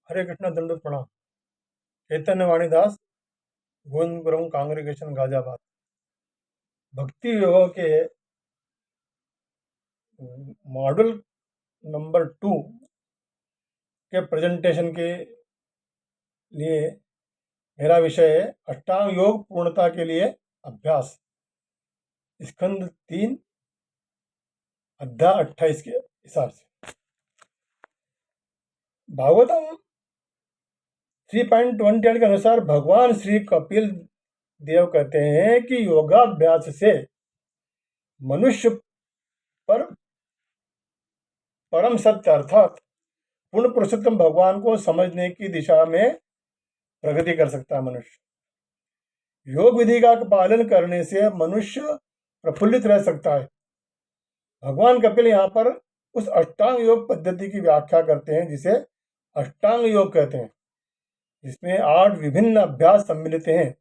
हरे कृष्णा दंडोत प्रणाम। चैतन्य वाणी दास, गोविंदपुरम कांग्रेगेशन गाजियाबाद। भक्ति योग के मॉडल नंबर 2 के प्रेजेंटेशन के लिए मेरा विषय है अष्टांग योग पूर्णता के लिए अभ्यास, स्कंद 3 अध्याय 28 के हिसाब से। भागवतम 3.28 के अनुसार भगवान श्री कपिल देव कहते हैं कि योगाभ्यास से मनुष्य पर परम सत्य अर्थात पूर्ण पुरुषोत्तम भगवान को समझने की दिशा में प्रगति कर सकता है। मनुष्य योग विधि का पालन करने से मनुष्य प्रफुल्लित रह सकता है। भगवान कपिल यहाँ पर उस अष्टांग योग पद्धति की व्याख्या करते हैं जिसे अष्टांग योग कहते हैं, जिसमें 8 विभिन्न अभ्यास सम्मिलित हैं।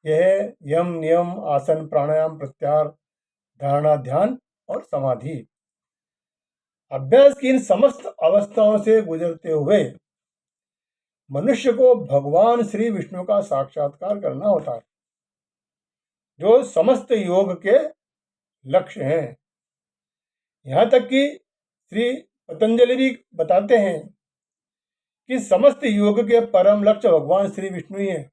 यह यम, नियम, आसन, प्राणायाम, प्रत्याहार, धारणा, ध्यान और समाधि। अभ्यास की इन समस्त अवस्थाओं से गुजरते हुए मनुष्य को भगवान श्री विष्णु का साक्षात्कार करना होता है, जो समस्त योग के लक्ष्य हैं। यहाँ तक कि श्री पतंजलि भी बताते हैं कि समस्त योग के परम लक्ष्य भगवान श्री विष्णु ही है।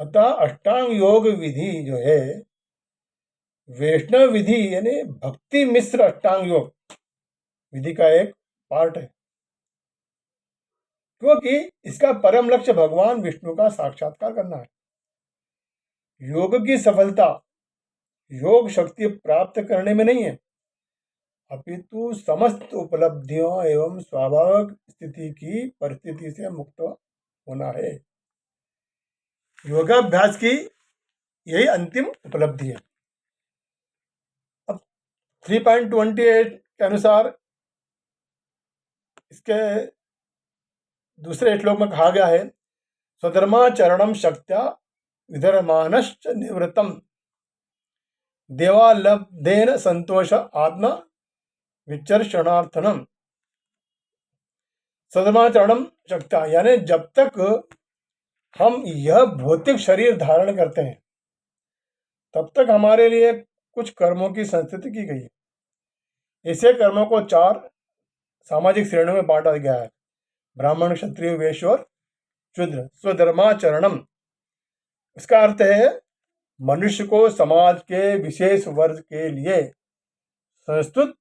अतः अष्टांग योग विधि जो है वैष्णव विधि यानी भक्ति मिश्र अष्टांग योग विधि का एक पार्ट है, क्योंकि इसका परम लक्ष्य भगवान विष्णु का साक्षात्कार करना है। योग की सफलता योग शक्ति प्राप्त करने में नहीं है, अपितु समस्त उपलब्धियों एवं स्वाभाविक स्थिति की परिस्थिति से मुक्त होना है। योगाभ्यास की यही अंतिम उपलब्धि है। अब 3.28 के अनुसार इसके दूसरे श्लोक में कहा गया है, स्वधर्माचरणम शक्त्या विधर्मानश्च निवृत्तम देवालब्धेन संतोष आत्मा विचर्षणार्थनम। स्वधर्माचरणम शक्त्या यानी जब तक हम यह भौतिक शरीर धारण करते हैं तब तक हमारे लिए कुछ कर्मों की संस्कृति की गई है। ऐसे कर्मों को 4 सामाजिक श्रेणियों में बांटा गया है, ब्राह्मण, क्षत्रिय, वैश्य और शूद्र। स्वधर्माचरणम इसका अर्थ है मनुष्य को समाज के विशेष वर्ग के लिए संस्तुत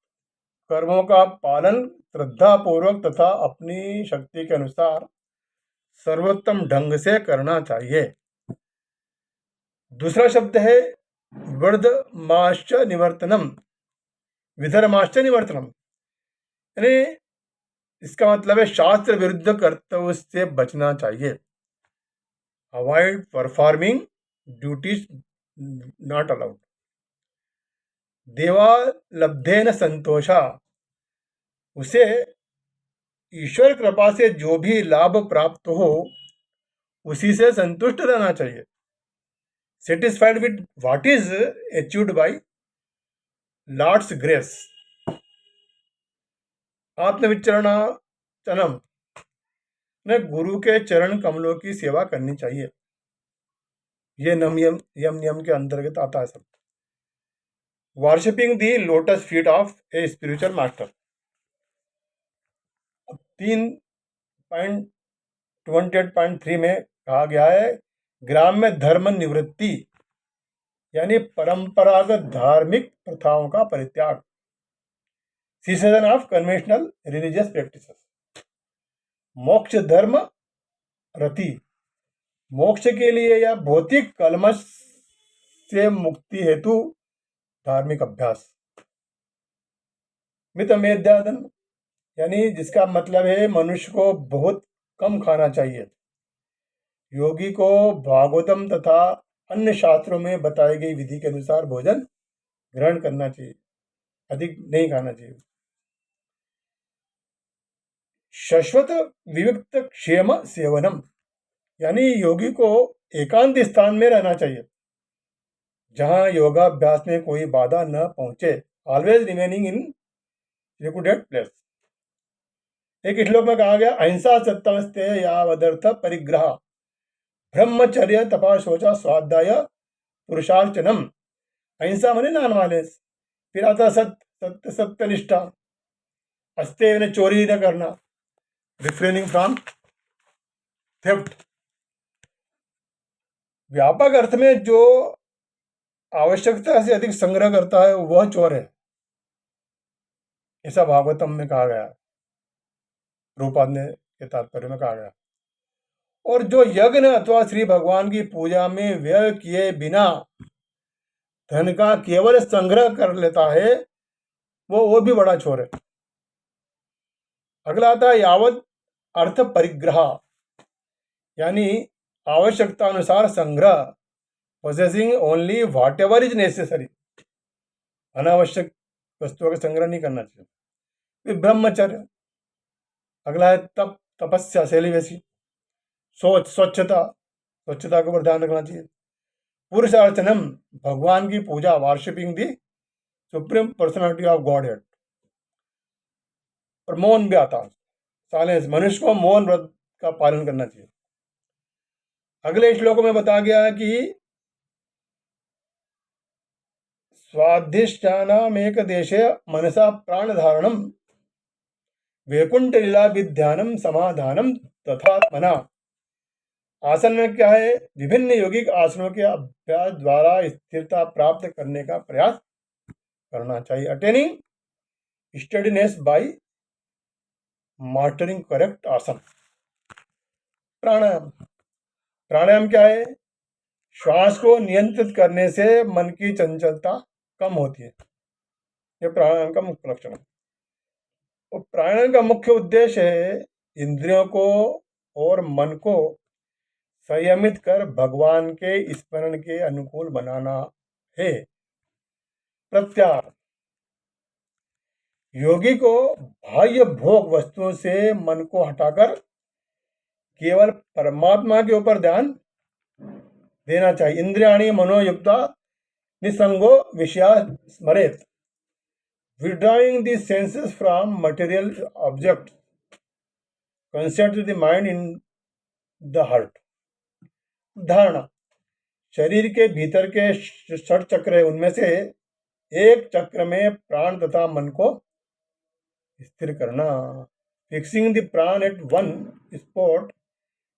कर्मों का पालन श्रद्धापूर्वक तथा अपनी शक्ति के अनुसार सर्वोत्तम ढंग से करना चाहिए। दूसरा शब्द है विधर्माश्च निवर्तनम। विधर्माश्च निवर्तनम यानी इसका मतलब है शास्त्र विरुद्ध कर्तव्य से बचना चाहिए। Avoid performing duties not allowed. देवालब्धेन संतोषा उसे ईश्वर कृपा से जो भी लाभ प्राप्त हो उसी से संतुष्ट रहना चाहिए। Satisfied with what is achieved by lord's grace. आत्मविचरणाचनम ने गुरु के चरण कमलों की सेवा करनी चाहिए। ये यम नियम के अंतर्गत आता है सब। Worshipping the lotus feet of a spiritual master. 3.28.3 में कहा गया है, ग्राम्य धर्म निवृत्ति यानी परंपरागत धार्मिक प्रथाओं का परित्याग। Cessation of conventional religious practices. मोक्ष धर्म रति मोक्ष के लिए या भौतिक कलमश से मुक्ति हेतु धार्मिक अभ्यास। मितमेध्यादन यानी जिसका मतलब है मनुष्य को बहुत कम खाना चाहिए। योगी को भागवतम तथा अन्य शास्त्रों में बताई गई विधि के अनुसार भोजन ग्रहण करना चाहिए, अधिक नहीं खाना चाहिए। शाश्वत विविक्त क्षेम सेवनम यानी योगी को एकांत स्थान में रहना चाहिए जहां योगाभ्यास में कोई बाधा न पहुंचे। Always remaining in secluded place. एक श्लोक में कहा गया, अहिंसा सत्यमस्ते यावदर्थ परिग्रह ब्रह्मचर्य तपा शौचा स्वाध्याय पुरुषार्चनम। अहिंसा माने नॉन वायलेंस। फिर आता सत्य सत्यनिष्ठा, अस्ते यानी चोरी न करना, रिफ्रेनिंग फ्रॉम थेफ्ट। व्यापक अर्थ में जो आवश्यकता से अधिक संग्रह करता है वह चोर है, ऐसा भागवतम में कहा गया, रूपाद ने के तात्पर्य में कहा गया। और जो यज्ञ अथवा श्री भगवान की पूजा में व्यय किए बिना धन का केवल संग्रह कर लेता है वो भी बड़ा चोर है। अगला आता है यावत अर्थ परिग्रह, यानी आवश्यकता अनुसार संग्रह, possessing only what ever is necessary. अनावश्यक वस्तुओं का संग्रह नहीं करना चाहिए। फिर ब्रह्मचर्य, अगला है तप, तपस्या, सेलिबेसी, स्वच्छता, स्वच्छता के ऊपर ध्यान रखना चाहिए। पुरुषार्चनम, भगवान की पूजा, worshipping the supreme personality of godhead. और मौन भी आता है, साइलेंस, मनुष्य को मौन व्रत का पालन करना चाहिए। अगले श्लोक में बताया गया है कि स्वाधिष्ठानामेक देशे मनसा प्राण धारणम वैकुंठ लीला विध्यानम समाधानम तथात्मना। आसन में क्या है, विभिन्न यौगिक आसनों के अभ्यास द्वारा स्थिरता प्राप्त करने का प्रयास करना चाहिए। Attaining steadiness by mastering correct asana. Pranayama, प्राणायाम क्या है, श्वास को नियंत्रित करने से मन की चंचलता कम होती है। यह प्राणायाम का मुख्य लक्षण है। और प्राणायाम का मुख्य उद्देश्य है इंद्रियों को और मन को संयमित कर भगवान के स्मरण के अनुकूल बनाना है। प्रत्याहार, योगी को बाह्य भोग वस्तुओं से मन को हटाकर केवल परमात्मा के ऊपर ध्यान देना चाहिए। इंद्रियाणी मनोयुक्ता निसंगो विषया स्मरेत, withdrawing the senses from material objects, concentrate the mind in the heart. धारणा, शरीर के भीतर के 6 चक्र है, उनमें से एक चक्र में प्राण तथा मन को स्थिर करना। Fixing the prana at one spot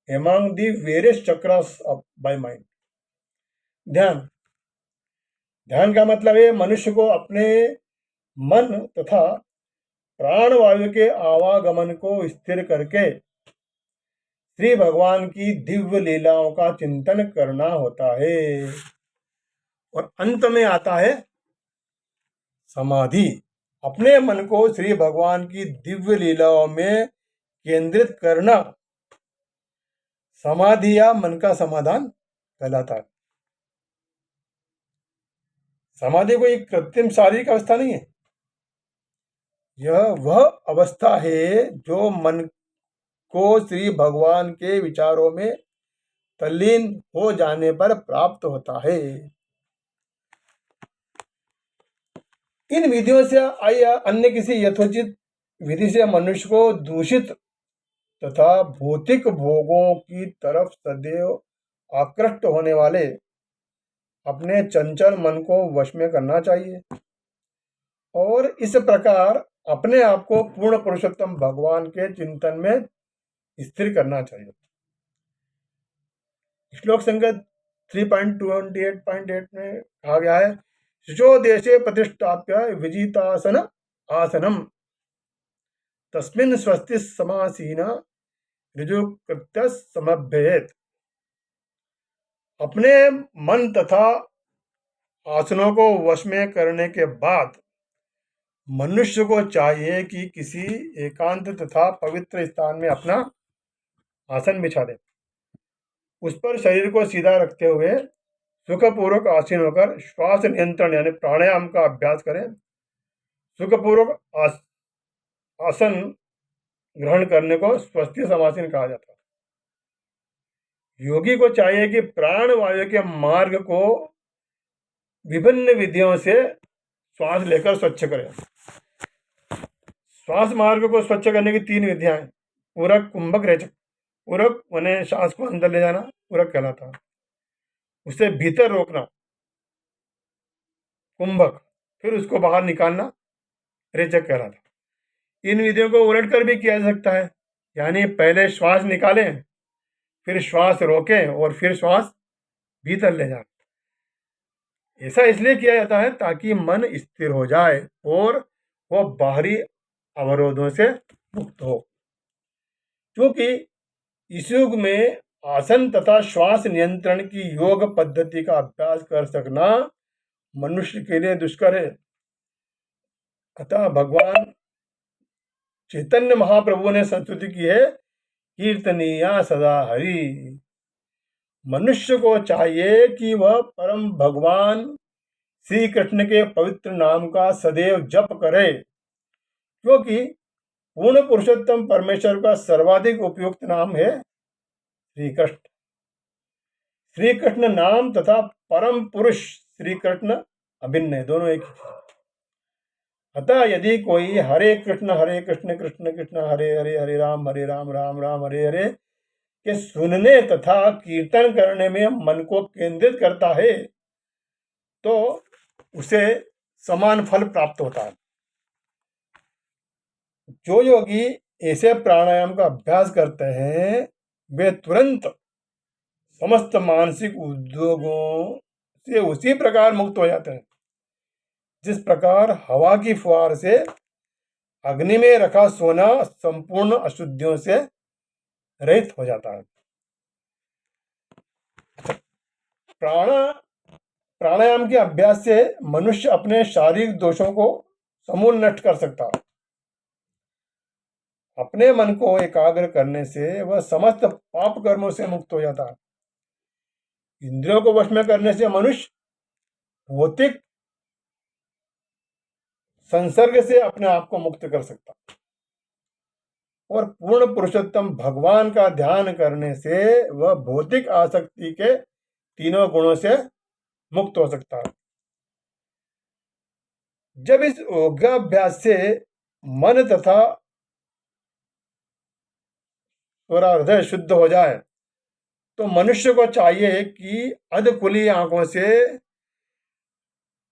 among the various chakras of by mind. ध्यान, ध्यान का मतलब है मनुष्य को अपने मन तथा प्राणवायु के आवागमन को स्थिर करके श्री भगवान की दिव्य लीलाओं का चिंतन करना होता है। और अंत में आता है समाधि, अपने मन को श्री भगवान की दिव्य लीलाओं में केंद्रित करना समाधि या मन का समाधान कहलाता है। समाधि कोई कृत्रिम शारीरिक अवस्था नहीं है, यह वह अवस्था है जो मन को श्री भगवान के विचारों में तल्लीन हो जाने पर प्राप्त होता है। इन विधियों से या अन्य किसी यथोचित विधि से मनुष्य को दूषित तथा भौतिक भोगों की तरफ सदैव आकृष्ट होने वाले अपने चंचल मन को वश में करना चाहिए और इस प्रकार अपने आप को पूर्ण पुरुषोत्तम भगवान के चिंतन में स्थिर करना चाहिए। श्लोक संख्या 3.28.8 में कहा गया है, शुचो देशे प्रतिष्ठाप्य विजितासन आसनम तस्मिन् स्वस्ति समासीन ऋजुकृत्य समभ्येत। अपने मन तथा आसनों को वश में करने के बाद मनुष्य को चाहिए कि किसी एकांत तथा पवित्र स्थान में अपना आसन बिछा दे, उस पर शरीर को सीधा रखते हुए सुखपूर्वक आसीन होकर श्वास नियंत्रण यानी प्राणायाम का अभ्यास करें। सुखपूर्वक आसन ग्रहण करने को स्वस्ति समासीन कहा जाता है। योगी को चाहिए कि प्राण वायु के मार्ग को विभिन्न विधियों से श्वास लेकर स्वच्छ करें। श्वास मार्ग को स्वच्छ करने की 3 विधियां हैं। पूरक, कुंभक, रेचक। पूरक माने सांस को अंदर ले जाना, पूरक कहलाता है। उसे भीतर रोकना, कुंभक। फिर उसको बाहर निकालना, रेचक कहलाता है। इन विधियों को उलट कर भी किया जा सकता है, यानी पहले श्वास निकालें, फिर श्वास रोकें और फिर श्वास भीतर ले जाएं। ऐसा इसलिए किया जाता है ताकि मन स्थिर हो जाए और वह बाहरी अवरोधों से मुक्त हो। क्योंकि इस युग में आसन तथा श्वास नियंत्रण की योग पद्धति का अभ्यास कर सकना मनुष्य के लिए दुष्कर है। अतः भगवान चैतन्य महाप्रभु ने संस्तुति की है, कीर्तनीया सदा हरि। मनुष्य को चाहिए कि वह परम भगवान श्री कृष्ण के पवित्र नाम का सदैव जप करे, क्योंकि पूर्ण पुरुषोत्तम परमेश्वर का सर्वाधिक उपयुक्त नाम है श्री कृष्ण। श्री कृष्ण नाम तथा परम पुरुष श्री कृष्ण अभिन्न है, दोनों एक ही। अतः यदि कोई हरे कृष्ण कृष्ण कृष्ण हरे हरे, हरे राम राम राम हरे हरे के सुनने तथा कीर्तन करने में मन को केंद्रित करता है तो उसे समान फल प्राप्त होता है। जो योगी ऐसे प्राणायाम का अभ्यास करते हैं वे तुरंत समस्त मानसिक उद्योगों से उसी प्रकार मुक्त हो जाते हैं जिस प्रकार हवा की फुहार से अग्नि में रखा सोना संपूर्ण अशुद्धियों से रहित हो जाता है। प्राणायाम के अभ्यास से मनुष्य अपने शारीरिक दोषों को समूल नष्ट कर सकता है। अपने मन को एकाग्र करने से वह समस्त पाप कर्मों से मुक्त हो जाता है। इंद्रियों को वश में करने से मनुष्य भौतिक संसर्ग से अपने आप को मुक्त कर सकता है और पूर्ण पुरुषोत्तम भगवान का ध्यान करने से वह भौतिक आसक्ति के तीनों गुणों से मुक्त हो सकता है। जब इस योगाभ्यास से मन तथा हृदय शुद्ध हो जाए तो मनुष्य को चाहिए कि अधखुली आंखों से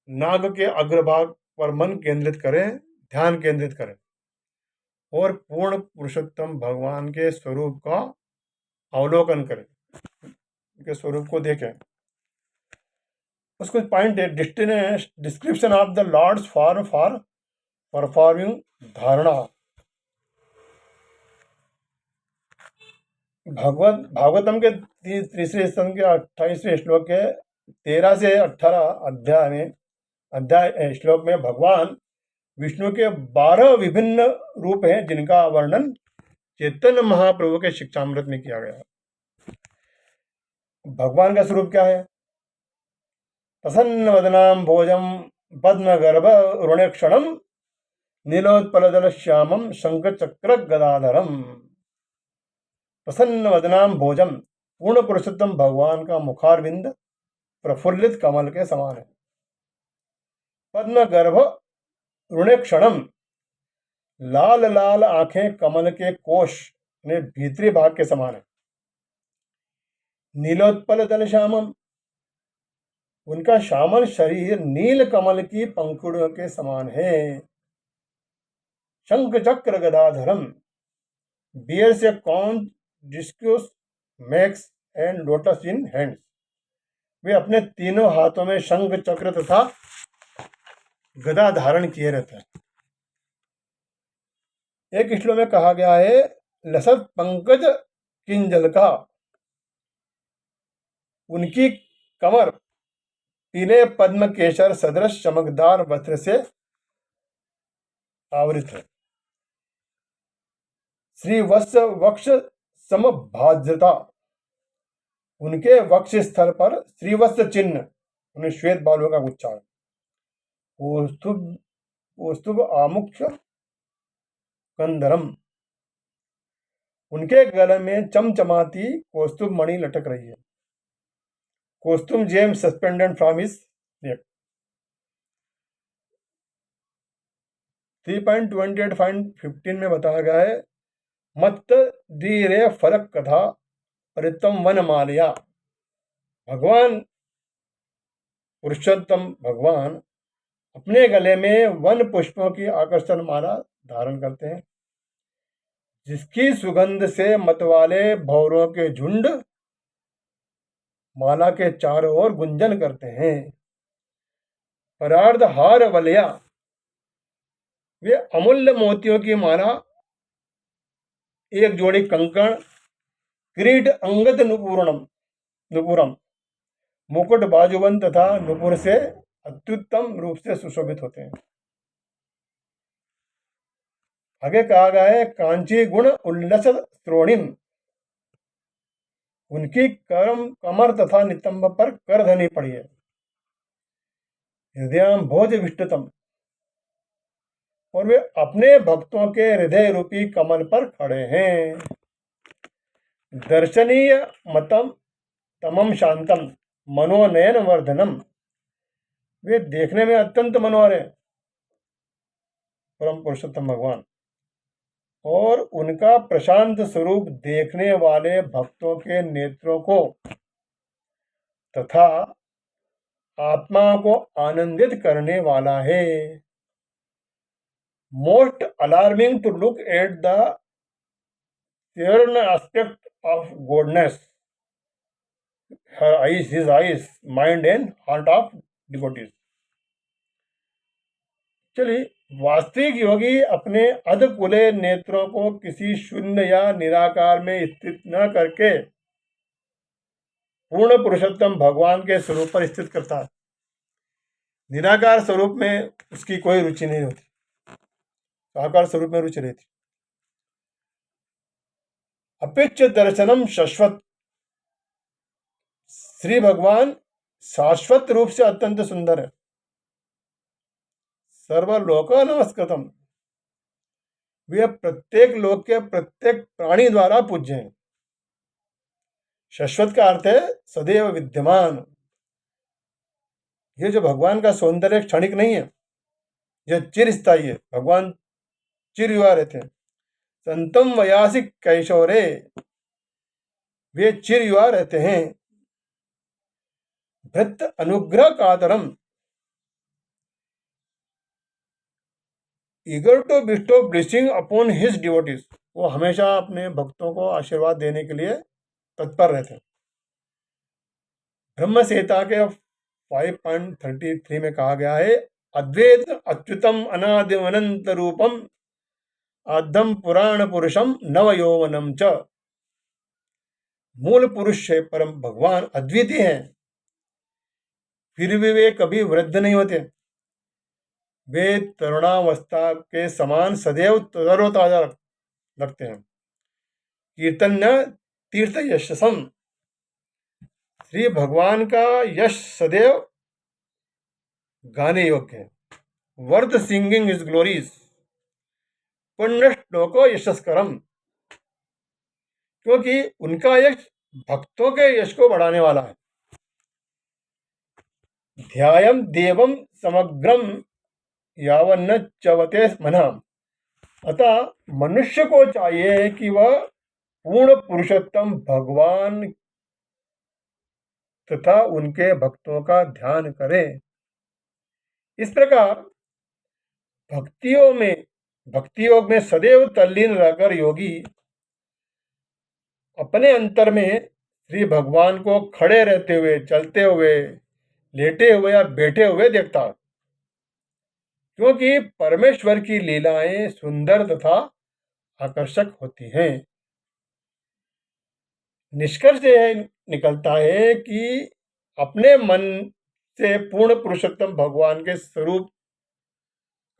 नाग के अग्रभाग पर मन केंद्रित करें, ध्यान केंद्रित करें और पूर्ण पुरुषोत्तम भगवान के स्वरूप का अवलोकन करें, उनके स्वरूप को देखें। उसको पॉइंट है description of the lord's form for performing dharana. Bhagavatam के तीसरे स्तंभ के 28वें श्लोक के 13 से 18 अध्याय श्लोक में भगवान विष्णु के 12 विभिन्न रूप हैं जिनका वर्णन चैतन्य महाप्रभु के शिक्षामृत में किया गया। भगवान का स्वरूप क्या है? प्रसन्न वदनाम भोजम पद्म गर्भ ऋणक्षणम नीलोत्पलदल श्यामम शंख चक्र गदाधरम। प्रसन्न वदनाम भोजम, पूर्ण पुरुषोत्तम भगवान का मुखारविंद प्रफुल्लित कमल के समान है। पद्म गर्भ ऋणक्षणम, लाल लाल आंखें कमल के कोश में भीतरी भाग के समान है। नीलोत्पल दल श्यामम, उनका श्यामल शरीर नील कमल की पंखुड़ियों के समान है। शंख चक्र गदाधरम, बियर से कौन discus maces and lotus in hands, वे अपने तीनों हाथों में शंख चक्र तथा गदा धारण किए रहते हैं। एक श्लोक में कहा गया है लसत पंकज किंजल का, उनकी कमर पीले पद्म केसर सदृश चमकदार वस्त्र से आवृत है। श्री वक्ष समभाज्यता, उनके वक्ष स्थल पर श्रीवत्स चिन्ह, उन्हें श्वेत बालों का गुच्छा है। कौस्तुभ आमुख्य कंदरम, उनके गले में चमचमाती कौस्तुभ मणि लटक रही है। Kaustubha gem suspended from his neck. 3.28.15 में बताया गया है, मत धीरे फलक कथा परितम वन मालया। भगवान पुरुषोत्तम भगवान अपने गले में वन पुष्पों की आकर्षण माला धारण करते हैं, जिसकी सुगंध से मतवाले भौरों के झुंड माला के चारों ओर गुंजन करते हैं। परार्ध हार वलया, वे अमूल्य मोतियों की माला, एक जोड़ी कंकण, किरीट अंगद नुपुरम, मुकुट बाजूबंद तथा नुपुर से अत्युत्तम रूप से सुशोभित होते हैं। आगे कहा गया है, कांची गुण उल्लस श्रोणिम, उनकी कमर तथा नितंब पर करधनी पड़ी है। हृदय भोज विष्टतम, और वे अपने भक्तों के हृदय रूपी कमल पर खड़े हैं। दर्शनीय मतम तमम शांतम मनोनयन वर्धनम, वे देखने में अत्यंत मनोहर है परम पुरुषोत्तम भगवान, और उनका प्रशांत स्वरूप देखने वाले भक्तों के नेत्रों को तथा आत्मा को आनंदित करने वाला है। Most alarming to look at the stern aspect of godness, her eyes, his eyes, mind and heart of devotees। चलिए, वास्तविक योगी अपने अधकुले नेत्रों को किसी शून्य या निराकार में स्थित न करके पूर्ण पुरुषोत्तम भगवान के स्वरूप पर स्थित करता है। निराकार स्वरूप में उसकी कोई रुचि नहीं होती, साकार स्वरूप में रुचि रहती। अपिच दर्शनम शाश्वत, श्री भगवान शाश्वत रूप से अत्यंत सुंदर है। सर्वलोक नमस्कृतम, वे प्रत्येक लोक के प्रत्येक प्राणी द्वारा पूज्य हैं। शाश्वत का अर्थ है सदैव विद्यमान। ये जो भगवान का सौंदर्य क्षणिक नहीं है, यह चिरस्थायी है। भगवान चिर युवा रहते हैं। संतम वयासी कैशोरे, वे चिर युवा रहते हैं। भृत अनुग्रह कातरम, eager to bestow blessing upon his devotees, वो हमेशा अपने भक्तों को आशीर्वाद देने के लिए तत्पर रहते हैं। ब्रह्म संहिता के 5.33 में कहा गया है, अद्वैत अच्युतम अनादि अनंत रूपम आद्यम पुराण पुरुषम नव यौवनम च। मूल पुरुष है परम भगवान, अद्वितीय हैं, फिर भी वे कभी वृद्ध नहीं होते। वे तरुणावस्था के समान सदैव तरोताजा लगते हैं। कीर्तन्य तीर्थ यशसम, श्री भगवान का यश सदैव गाने योग्य है। वर्थ सिंगिंग इज ग्लोरीज, पुण्य श्लोको यशस्करम, क्योंकि उनका यश भक्तों के यश को बढ़ाने वाला है। ध्यायम देवम समग्रम यावन्न चवते मनः, अतः मनुष्य को चाहिए कि वह पूर्ण पुरुषोत्तम भगवान तथा उनके भक्तों का ध्यान करे। इस प्रकार भक्ति योग में सदैव तल्लीन रहकर योगी अपने अंतर में श्री भगवान को खड़े रहते हुए, चलते हुए, लेटे हुए या बैठे हुए देखता है, क्योंकि परमेश्वर की लीलाएं सुंदर तथा आकर्षक होती हैं। निष्कर्ष यह निकलता है कि अपने मन से पूर्ण पुरुषोत्तम भगवान के स्वरूप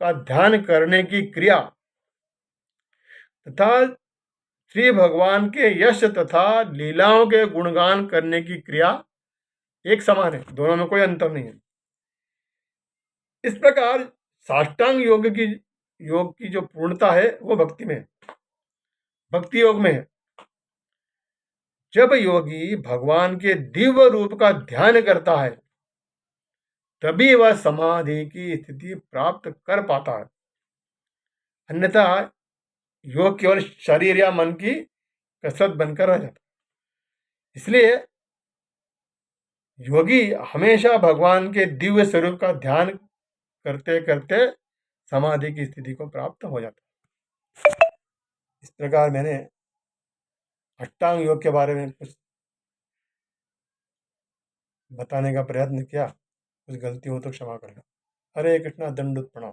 का ध्यान करने की क्रिया तथा श्री भगवान के यश तथा लीलाओं के गुणगान करने की क्रिया एक समान है, दोनों में कोई अंतर नहीं है। इस प्रकार साष्टांग योग की जो पूर्णता है वो भक्ति में है, भक्ति योग में है। जब योगी भगवान के दिव्य रूप का ध्यान करता है, तभी वह समाधि की स्थिति प्राप्त कर पाता है। अन्यथा योग केवल शरीर या मन की कसरत बनकर रह जाता। इसलिए योगी हमेशा भगवान के दिव्य स्वरूप का ध्यान करते करते समाधि की स्थिति को प्राप्त हो जाता। इस प्रकार मैंने अष्टांग योग के बारे में कुछ बताने का प्रयत्न किया। कुछ गलती हो तो क्षमा करना। हरे कृष्णा, दंडवत प्रणाम।